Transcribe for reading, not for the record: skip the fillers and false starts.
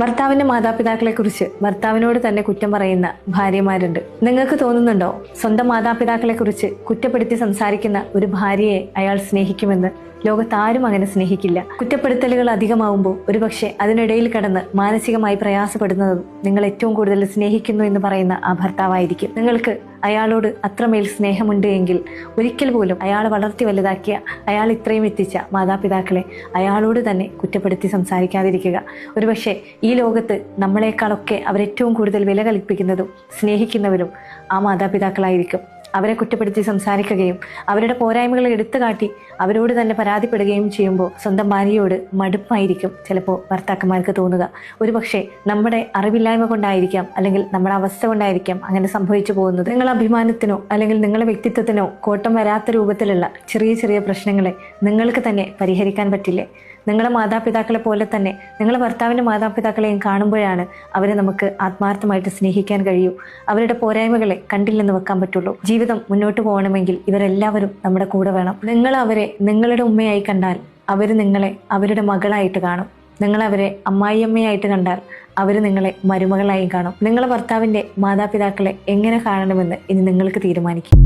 ഭർത്താവിന്റെ മാതാപിതാക്കളെക്കുറിച്ച് ഭർത്താവിനോട് തന്നെ കുറ്റം പറയുന്ന ഭാര്യമാരുണ്ട്. നിങ്ങൾക്ക് തോന്നുന്നുണ്ടോ സ്വന്തം മാതാപിതാക്കളെക്കുറിച്ച് കുറ്റപ്പെടുത്തി സംസാരിക്കുന്ന ഒരു ഭാര്യയെ അയാൾ സ്നേഹിക്കുമെന്ന്? ലോകത്താരും അങ്ങനെ സ്നേഹിക്കില്ല. കുറ്റപ്പെടുത്തലുകൾ അധികമാവുമ്പോൾ ഒരുപക്ഷെ അതിനിടയിൽ കടന്ന് മാനസികമായി പ്രയാസപ്പെടുന്നതും നിങ്ങൾ ഏറ്റവും കൂടുതൽ സ്നേഹിക്കുന്നു എന്ന് പറയുന്ന ആ ഭർത്താവായിരിക്കും. നിങ്ങൾക്ക് അയാളോട് അത്രമേൽ സ്നേഹമുണ്ട് എങ്കിൽ ഒരിക്കൽ പോലും അയാൾ വളർത്തി വലുതാക്കിയ, അയാൾ ഇത്രയും എത്തിച്ച മാതാപിതാക്കളെ അയാളോട് തന്നെ കുറ്റപ്പെടുത്തി സംസാരിക്കാതിരിക്കുക. ഒരുപക്ഷെ ഈ ലോകത്ത് നമ്മളെക്കാളൊക്കെ അവരേറ്റവും കൂടുതൽ വില കൽപ്പിക്കുന്നതും സ്നേഹിക്കുന്നവരും ആ മാതാപിതാക്കളായിരിക്കും. അവരെ കുറ്റപ്പെടുത്തി സംസാരിക്കുകയും അവരുടെ പോരായ്മകൾ എടുത്തു കാട്ടി അവരോട് തന്നെ പരാതിപ്പെടുകയും ചെയ്യുമ്പോൾ സ്വന്തം ഭാര്യയോട് മടുപ്പായിരിക്കും ചിലപ്പോൾ ഭർത്താക്കന്മാർക്ക് തോന്നുക. ഒരുപക്ഷെ നമ്മുടെ അറിവില്ലായ്മ കൊണ്ടായിരിക്കാം, അല്ലെങ്കിൽ നമ്മുടെ അവസ്ഥ കൊണ്ടായിരിക്കാം അങ്ങനെ സംഭവിച്ചു പോകുന്നത്. നിങ്ങളുടെ അഭിമാനത്തിനോ അല്ലെങ്കിൽ നിങ്ങളുടെ വ്യക്തിത്വത്തിനോ കോട്ടം വരാത്ത രൂപത്തിലുള്ള ചെറിയ ചെറിയ പ്രശ്നങ്ങളെ നിങ്ങൾക്ക് തന്നെ പരിഹരിക്കാൻ പറ്റില്ലേ? നിങ്ങളുടെ മാതാപിതാക്കളെ പോലെ തന്നെ നിങ്ങളുടെ ഭർത്താവിൻ്റെ മാതാപിതാക്കളെയും കാണുമ്പോഴാണ് അവരെ നമുക്ക് ആത്മാർത്ഥമായിട്ട് സ്നേഹിക്കാൻ കഴിയൂ. അവരുടെ പോരായ്മകളെ കണ്ടില്ലെന്ന് വെക്കാൻ പറ്റുള്ളൂ. ജീവിതം മുന്നോട്ട് പോകണമെങ്കിൽ ഇവരെല്ലാവരും നമ്മുടെ കൂടെ വേണം. നിങ്ങൾ അവരെ നിങ്ങളുടെ ഉമ്മയായി കണ്ടാൽ അവർ നിങ്ങളെ അവരുടെ മകളായിട്ട് കാണും. നിങ്ങൾ അവരെ അമ്മായിയമ്മയായിട്ട് കണ്ടാൽ അവർ നിങ്ങളെ മരുമകളായി കാണും. നിങ്ങളുടെ ഭർത്താവിൻ്റെ മാതാപിതാക്കളെ എങ്ങനെ കാണണമെന്ന് ഇനി നിങ്ങൾക്ക് തീരുമാനിക്കും.